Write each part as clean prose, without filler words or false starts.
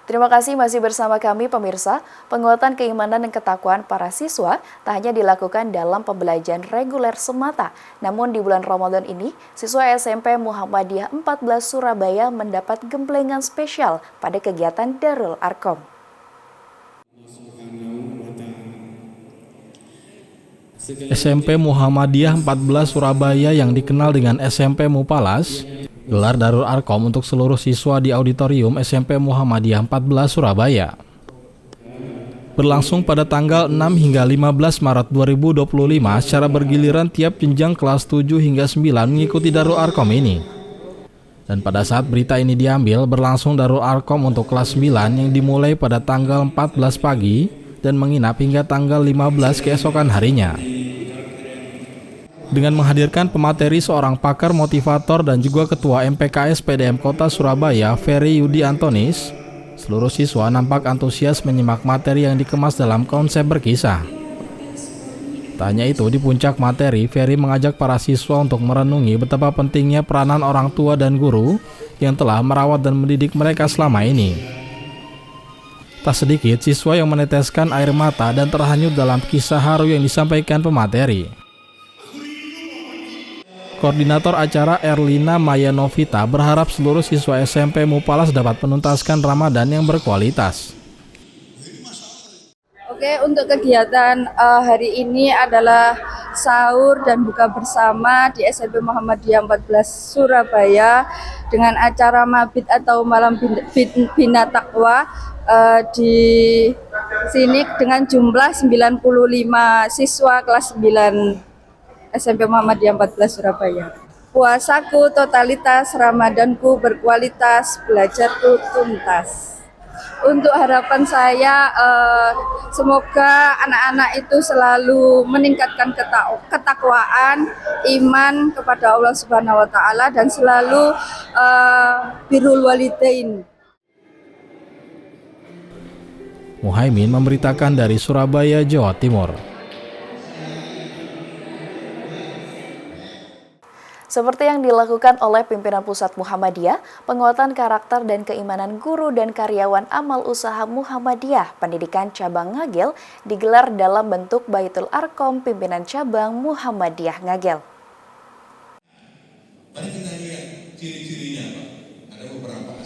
Terima kasih masih bersama kami pemirsa. Penguatan keimanan dan ketakwaan para siswa tak hanya dilakukan dalam pembelajaran reguler semata. Namun di bulan Ramadan ini, siswa SMP Muhammadiyah 14 Surabaya mendapat gemblengan spesial pada kegiatan Darul Arkom. SMP Muhammadiyah 14 Surabaya yang dikenal dengan SMP Mupalas gelar Darul Arkom untuk seluruh siswa di auditorium SMP Muhammadiyah 14 Surabaya. Berlangsung pada tanggal 6 hingga 15 Maret 2025 secara bergiliran tiap jenjang kelas 7 hingga 9 mengikuti Darul Arkom ini. Dan pada saat berita ini diambil, berlangsung Darul Arkom untuk kelas 9 yang dimulai pada tanggal 14 pagi dan menginap hingga tanggal 15 keesokan harinya. Dengan menghadirkan pemateri seorang pakar motivator dan juga Ketua MPKS PDM Kota Surabaya, Ferry Yudi Antonis, seluruh siswa nampak antusias menyimak materi yang dikemas dalam konsep berkisah. Tak hanya itu, di puncak materi, Ferry mengajak para siswa untuk merenungi betapa pentingnya peranan orang tua dan guru yang telah merawat dan mendidik mereka selama ini. Tak sedikit siswa yang meneteskan air mata dan terhanyut dalam kisah haru yang disampaikan pemateri. Koordinator acara Erlina Maya Novita berharap seluruh siswa SMP Mupalas dapat menuntaskan Ramadan yang berkualitas. Oke, untuk kegiatan hari ini adalah sahur dan buka bersama di SMP Muhammadiyah 14 Surabaya dengan acara mabit atau malam bina takwa di sini dengan jumlah 95 siswa kelas 9 SMP Muhammadiyah 14 Surabaya. Puasaku totalitas, Ramadanku berkualitas, belajarku tuntas. Untuk harapan saya, semoga anak-anak itu selalu meningkatkan ketakwaan, iman kepada Allah Subhanahu wa Ta'ala, dan selalu birrul walidain. Muhaimin memberitakan dari Surabaya, Jawa Timur. Seperti yang dilakukan oleh pimpinan pusat Muhammadiyah, penguatan karakter dan keimanan guru dan karyawan amal usaha Muhammadiyah Pendidikan Cabang Ngagel digelar dalam bentuk Baitul Arkom pimpinan cabang Muhammadiyah Ngagel.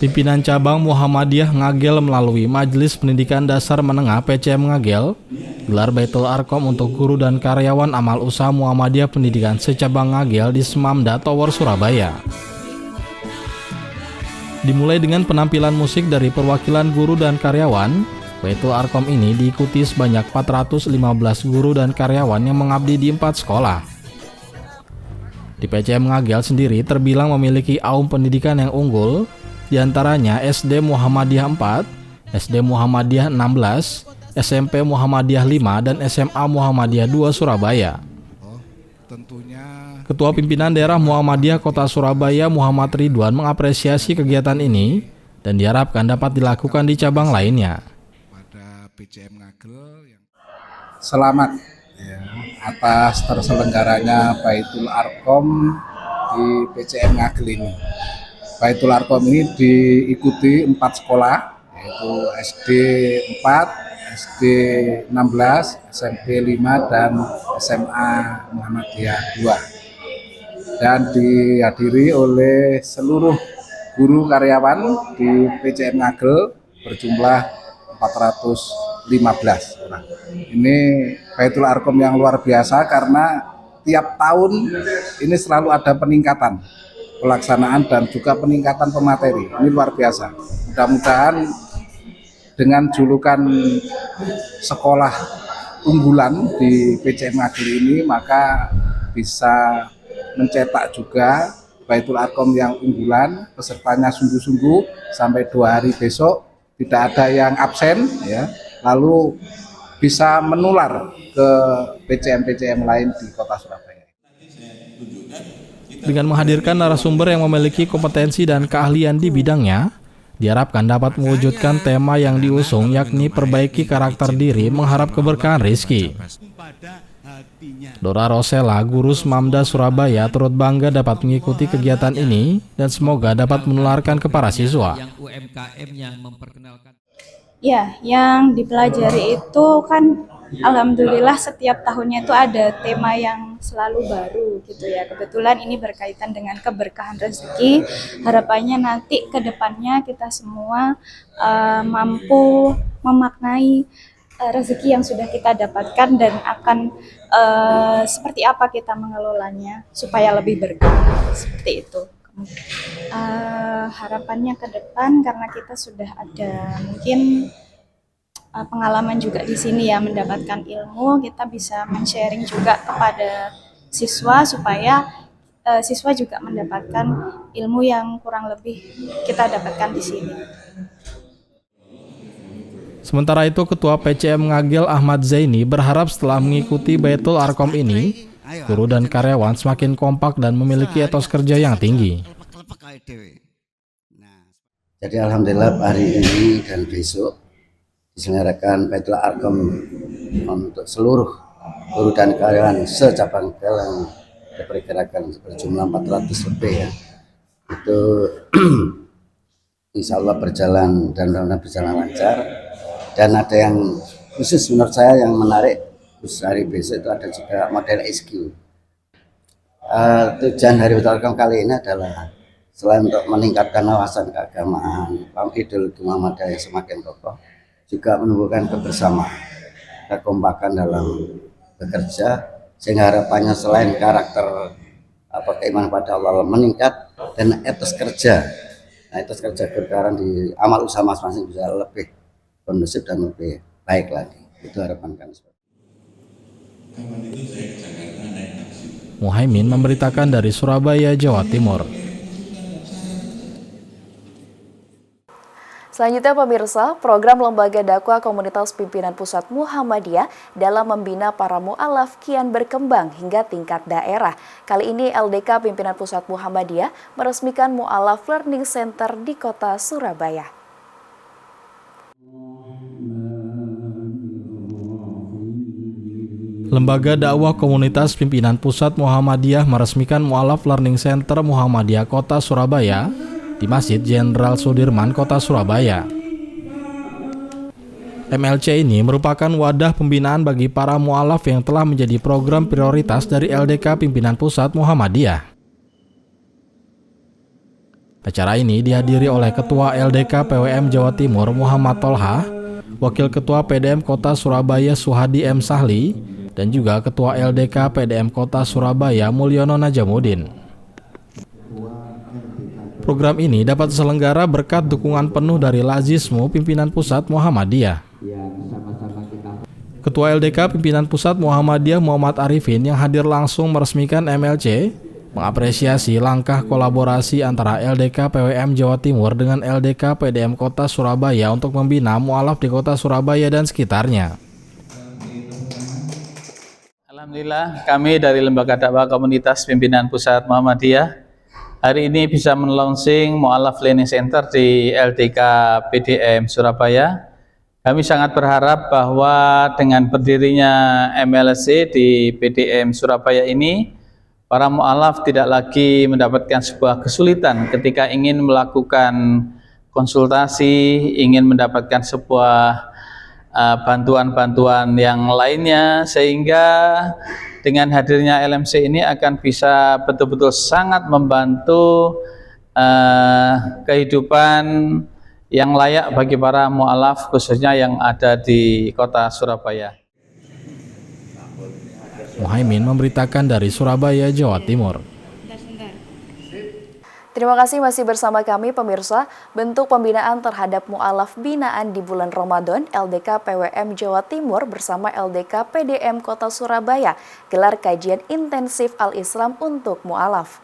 Pimpinan cabang Muhammadiyah Ngagel melalui Majelis Pendidikan Dasar Menengah PCM Ngagel gelar Baitul Arkom untuk guru dan karyawan amal usaha Muhammadiyah Pendidikan secabang Ngagel di Semamda Tower, Surabaya. Dimulai dengan penampilan musik dari perwakilan guru dan karyawan, Baitul Arkom ini diikuti sebanyak 415 guru dan karyawan yang mengabdi di 4 sekolah. Di PCM Ngagel sendiri terbilang memiliki aum pendidikan yang unggul, diantaranya SD Muhammadiyah 4, SD Muhammadiyah 16, SMP Muhammadiyah 5, dan SMA Muhammadiyah 2 Surabaya. Ketua Pimpinan Daerah Muhammadiyah Kota Surabaya Muhammad Ridwan mengapresiasi kegiatan ini dan diharapkan dapat dilakukan di cabang lainnya. Selamat atas terselenggaranya Baitul Arkom di PCM Ngagel ini. Baitul Arkom ini diikuti 4 sekolah, yaitu SD 4, SD 16, SMP 5, dan SMA Muhammadiyah 2. Dan dihadiri oleh seluruh guru karyawan di PCM Ngagel berjumlah 415 orang. Ini Baitul Arkom yang luar biasa karena tiap tahun ini selalu ada peningkatan pelaksanaan dan juga peningkatan pemateri. Ini luar biasa. Mudah-mudahan dengan julukan sekolah unggulan di PCM Ngagel ini maka bisa mencetak juga Baitul Arkom yang unggulan, pesertanya sungguh-sungguh sampai 2 hari besok tidak ada yang absen ya. Lalu bisa menular ke PCM-PCM lain di Kota Surabaya. Dengan menghadirkan narasumber yang memiliki kompetensi dan keahlian di bidangnya, diharapkan dapat mewujudkan tema yang diusung yakni perbaiki karakter diri mengharap keberkahan rezeki. Dora Rosella, guru Smamda Surabaya, turut bangga dapat mengikuti kegiatan ini dan semoga dapat menularkan ke para siswa. Ya, yang dipelajari itu kan alhamdulillah setiap tahunnya itu ada tema yang selalu baru gitu ya. Kebetulan ini berkaitan dengan keberkahan rezeki. Harapannya nanti ke depannya kita semua mampu memaknai rezeki yang sudah kita dapatkan dan akan seperti apa kita mengelolanya supaya lebih berkah, seperti itu. Harapannya ke depan karena kita sudah ada mungkin pengalaman juga di sini ya, mendapatkan ilmu, kita bisa men-sharing juga kepada siswa supaya siswa juga mendapatkan ilmu yang kurang lebih kita dapatkan di sini. Sementara itu, Ketua PCM Ngagel Ahmad Zaini berharap setelah mengikuti Baitul Arkom ini, guru dan karyawan semakin kompak dan memiliki etos kerja yang tinggi. Jadi alhamdulillah hari ini dan besok diselenggarakan Baitul Arkom untuk seluruh guru dan karyawan secabang yang diperkirakan berjumlah 400 lebih ya. Itu insya Allah berjalan dan mudah-mudahan berjalan lancar. Dan ada yang khusus menurut saya yang menarik khusus hari besok itu ada juga model SQ. Tujuan hari Baitul Arkom kali ini adalah selain untuk meningkatkan wawasan keagamaan, paham ideologi Muhammadiyah yang semakin kokoh, juga menumbuhkan kebersamaan, kekompakan dalam bekerja, sehingga harapannya selain karakter keimanan pada Allah meningkat dan etos kerja. Nah, etos kerja berkaran di amal usaha masing-masing bisa lebih kondusif dan lebih baik lagi. Itu harapan kami. Muhaimin memberitakan dari Surabaya, Jawa Timur. Selanjutnya pemirsa, program Lembaga Dakwah Komunitas Pimpinan Pusat Muhammadiyah dalam membina para mu'alaf kian berkembang hingga tingkat daerah. Kali ini LDK Pimpinan Pusat Muhammadiyah meresmikan Mu'alaf Learning Center di kota Surabaya. Lembaga Dakwah Komunitas Pimpinan Pusat Muhammadiyah meresmikan Mu'alaf Learning Center Muhammadiyah Kota Surabaya di Masjid Jenderal Sudirman, Kota Surabaya. MLC ini merupakan wadah pembinaan bagi para mu'alaf yang telah menjadi program prioritas dari LDK Pimpinan Pusat Muhammadiyah. Acara ini dihadiri oleh Ketua LDK PWM Jawa Timur Muhammad Tolha, Wakil Ketua PDM Kota Surabaya Suhadi M. Sahli, dan juga Ketua LDK PDM Kota Surabaya Mulyono Najamuddin. Program ini dapat terselenggara berkat dukungan penuh dari Lazismu Pimpinan Pusat Muhammadiyah. Ketua LDK Pimpinan Pusat Muhammadiyah Muhammad Arifin yang hadir langsung meresmikan MLC mengapresiasi langkah kolaborasi antara LDK PWM Jawa Timur dengan LDK PDM Kota Surabaya untuk membina mu'alaf di Kota Surabaya dan sekitarnya. Alhamdulillah, kami dari Lembaga Dakwah Komunitas Pimpinan Pusat Muhammadiyah hari ini bisa men-launching Mu'alaf Learning Center di LDK PDM Surabaya. Kami sangat berharap bahwa dengan berdirinya MLC di PDM Surabaya ini, para mu'alaf tidak lagi mendapatkan sebuah kesulitan ketika ingin melakukan konsultasi, ingin mendapatkan sebuah bantuan-bantuan yang lainnya, sehingga dengan hadirnya LMC ini akan bisa betul-betul sangat membantu kehidupan yang layak bagi para mu'alaf khususnya yang ada di kota Surabaya. Muhaimin memberitakan dari Surabaya, Jawa Timur. Terima kasih masih bersama kami pemirsa. Bentuk pembinaan terhadap mu'alaf binaan di bulan Ramadan, LDK PWM Jawa Timur bersama LDK PDM Kota Surabaya gelar kajian intensif Al-Islam untuk mu'alaf.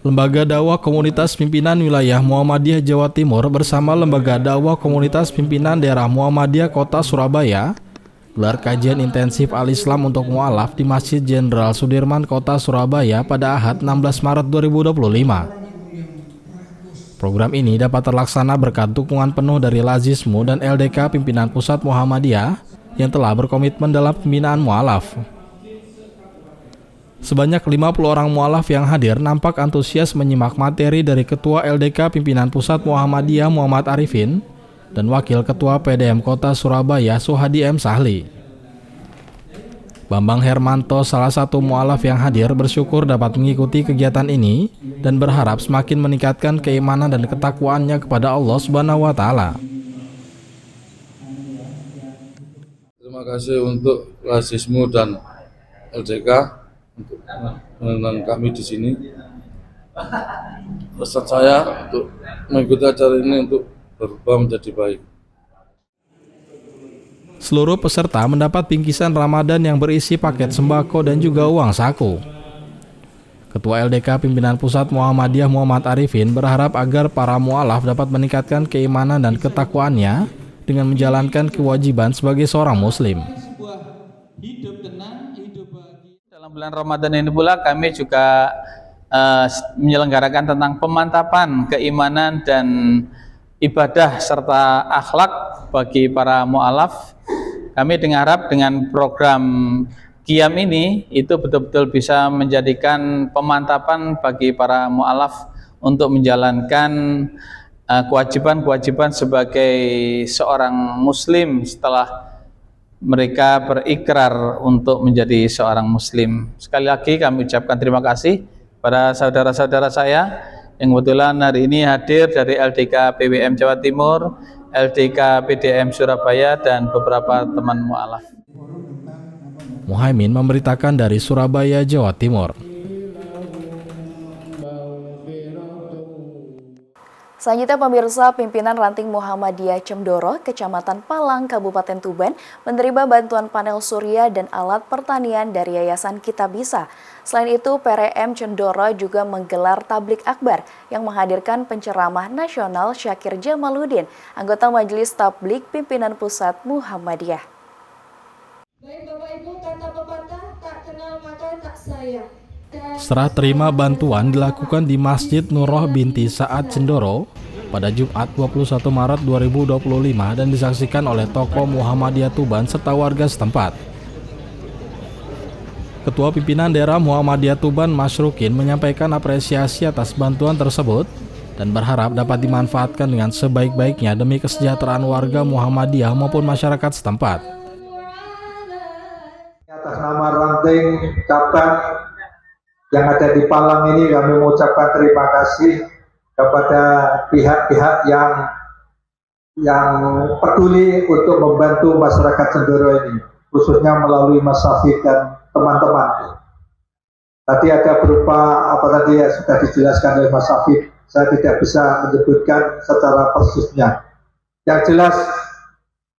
Lembaga Dakwah Komunitas Pimpinan Wilayah Muhammadiyah Jawa Timur bersama Lembaga Dakwah Komunitas Pimpinan Daerah Muhammadiyah Kota Surabaya gelar kajian intensif Al-Islam untuk mu'alaf di Masjid Jenderal Sudirman Kota Surabaya pada Ahad 16 Maret 2025. Program ini dapat terlaksana berkat dukungan penuh dari Lazismu dan LDK Pimpinan Pusat Muhammadiyah yang telah berkomitmen dalam pembinaan mu'alaf. Sebanyak 50 orang mu'alaf yang hadir nampak antusias menyimak materi dari Ketua LDK Pimpinan Pusat Muhammadiyah Muhammad Arifin dan Wakil Ketua PDM Kota Surabaya Suhadi M. Sahli. Bambang Hermanto, salah satu mu'alaf yang hadir, bersyukur dapat mengikuti kegiatan ini dan berharap semakin meningkatkan keimanan dan ketakwaannya kepada Allah Subhanahu wa Ta'ala. Terima kasih untuk Lazismu dan LDK untuk mengenang kami di sini. Pesan saya untuk mengikuti acara ini untuk berubah menjadi baik. Seluruh peserta mendapat bingkisan Ramadan yang berisi paket sembako dan juga uang saku. Ketua LDK Pimpinan Pusat Muhammadiyah Muhammad Arifin berharap agar para mu'alaf dapat meningkatkan keimanan dan ketakwaannya dengan menjalankan kewajiban sebagai seorang muslim. Dalam bulan Ramadan ini pula kami juga menyelenggarakan tentang pemantapan keimanan dan ibadah serta akhlak bagi para mu'alaf. Kami harap dengan program Qiyam ini itu betul-betul bisa menjadikan pemantapan bagi para mu'alaf untuk menjalankan kewajiban-kewajiban sebagai seorang muslim setelah mereka berikrar untuk menjadi seorang muslim. Sekali lagi kami ucapkan terima kasih pada saudara-saudara saya yang kebetulan hari ini hadir dari LDK PWM Jawa Timur, LDK PDM Surabaya, dan beberapa teman mu'alaf. Muhaimin memberitakan dari Surabaya, Jawa Timur. Selanjutnya pemirsa, pimpinan ranting Muhammadiyah Cendoro, Kecamatan Palang, Kabupaten Tuban, menerima bantuan panel surya dan alat pertanian dari Yayasan Kita Bisa. Selain itu, PRM Cendoro juga menggelar tablik akbar yang menghadirkan penceramah nasional Syakir Jamaluddin, anggota Majelis Tablik Pimpinan Pusat Muhammadiyah. Baik Bapak Ibu, kata pepatah, tak kenal maka tak sayang. Serah terima bantuan dilakukan di Masjid Nurroh binti Sa'ad Cendoro pada Jumat 21 Maret 2025 dan disaksikan oleh tokoh Muhammadiyah Tuban serta warga setempat. Ketua Pimpinan Daerah Muhammadiyah Tuban Masyrukin menyampaikan apresiasi atas bantuan tersebut dan berharap dapat dimanfaatkan dengan sebaik-baiknya demi kesejahteraan warga Muhammadiyah maupun masyarakat setempat. Atas nama ranting cabang yang ada di Palang ini, kami mengucapkan terima kasih kepada pihak-pihak yang peduli untuk membantu masyarakat Cendoro ini, khususnya melalui Mas Safik dan teman-teman. Tadi ada berupa apa tadi yang sudah dijelaskan oleh Mas Safik, saya tidak bisa menyebutkan secara persisnya. Yang jelas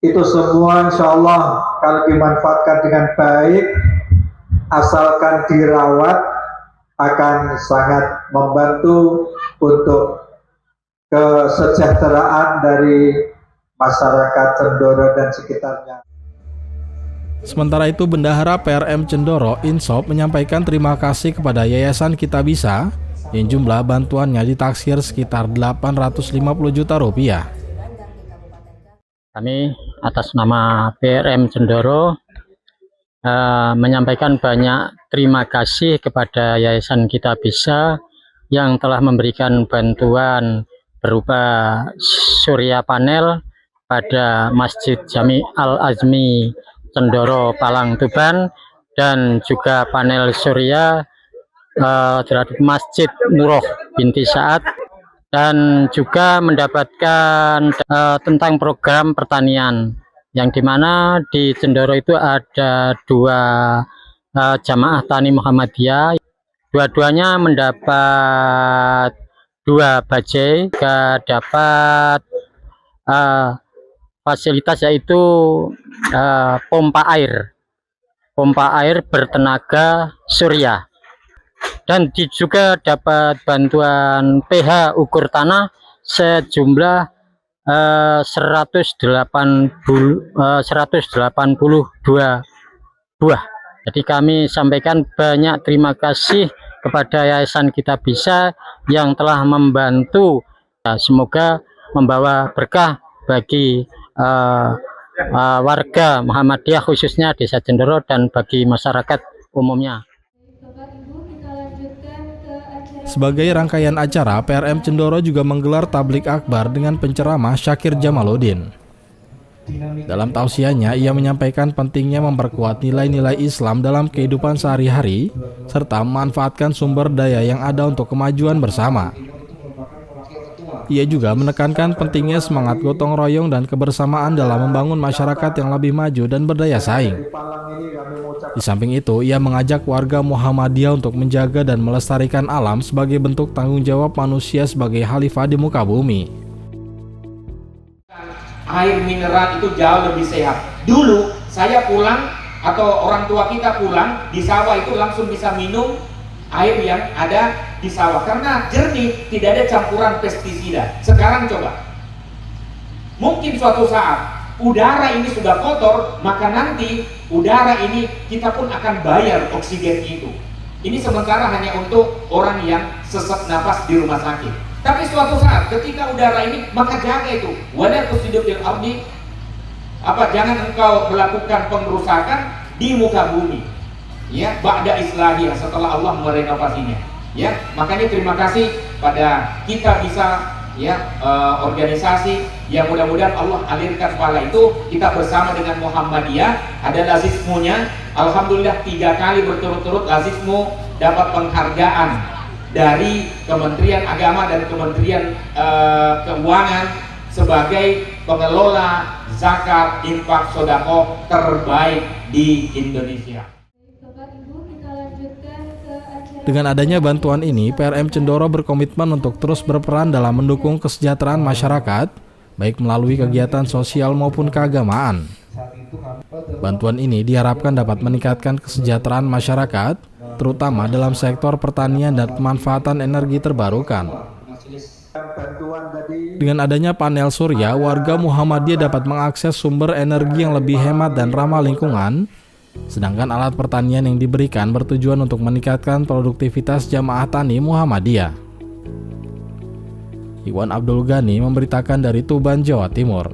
itu semua insya Allah kalau dimanfaatkan dengan baik, asalkan dirawat, akan sangat membantu untuk kesejahteraan dari masyarakat Cendoro dan sekitarnya. Sementara itu, Bendahara PRM Cendoro Insop menyampaikan terima kasih kepada Yayasan Kita Bisa yang jumlah bantuannya ditaksir sekitar 850 juta rupiah. Kami atas nama PRM Cendoro menyampaikan banyak terima kasih kepada Yayasan Kita Bisa yang telah memberikan bantuan berupa surya panel pada Masjid Jami Al-Azmi Cendoro Palang Tuban dan juga panel surya terhadap Masjid Nurroh binti Sa'ad, dan juga mendapatkan tentang program pertanian yang dimana di Cendoro itu ada dua jamaah tani Muhammadiyah, dua-duanya mendapat 2 bajai, juga dapat fasilitas yaitu pompa air bertenaga surya, dan juga dapat bantuan pH ukur tanah sejumlah 182 buah. Jadi kami sampaikan banyak terima kasih kepada Yayasan Kita Bisa yang telah membantu Semoga membawa berkah bagi warga Muhammadiyah khususnya Desa Cendoro dan bagi masyarakat umumnya. Sebagai rangkaian acara, PRM Cendoro juga menggelar tablik akbar dengan penceramah Syakir Jamaluddin. Dalam tausiahnya, ia menyampaikan pentingnya memperkuat nilai-nilai Islam dalam kehidupan sehari-hari, serta memanfaatkan sumber daya yang ada untuk kemajuan bersama. Ia juga menekankan pentingnya semangat gotong royong dan kebersamaan dalam membangun masyarakat yang lebih maju dan berdaya saing. Di samping itu, ia mengajak warga Muhammadiyah untuk menjaga dan melestarikan alam sebagai bentuk tanggung jawab manusia sebagai khalifah di muka bumi. Air mineral itu jauh lebih sehat. Dulu saya pulang atau orang tua kita pulang di sawah itu langsung bisa minum air yang ada di sawah karena jernih, tidak ada campuran pestisida. Sekarang coba, mungkin suatu saat udara ini sudah kotor, maka nanti udara ini kita pun akan bayar oksigen itu. Ini sementara hanya untuk orang yang sesak napas di rumah sakit. Tapi suatu saat ketika udara ini, maka jaga itu. Wala tusidu fil ardi, jangan engkau melakukan pengrusakan di muka bumi. Ya, ba'da islahiyah, setelah Allah merenovasinya. Ya, makanya terima kasih pada kita bisa organisasi yang mudah-mudahan Allah alirkan pahala itu. Kita bersama dengan Muhammadiyah, ada lazismunya. Alhamdulillah 3 kali berturut-turut lazismu dapat penghargaan dari Kementerian Agama dan Kementerian Keuangan sebagai pengelola zakat infak sodako terbaik di Indonesia. Dengan adanya bantuan ini, PRM Cendoro berkomitmen untuk terus berperan dalam mendukung kesejahteraan masyarakat, baik melalui kegiatan sosial maupun keagamaan. Bantuan ini diharapkan dapat meningkatkan kesejahteraan masyarakat, terutama dalam sektor pertanian dan pemanfaatan energi terbarukan. Dengan adanya panel surya, warga Muhammadiyah dapat mengakses sumber energi yang lebih hemat dan ramah lingkungan, sedangkan alat pertanian yang diberikan bertujuan untuk meningkatkan produktivitas jamaah tani Muhammadiyah. Iwan Abdul Ghani memberitakan dari Tuban, Jawa Timur.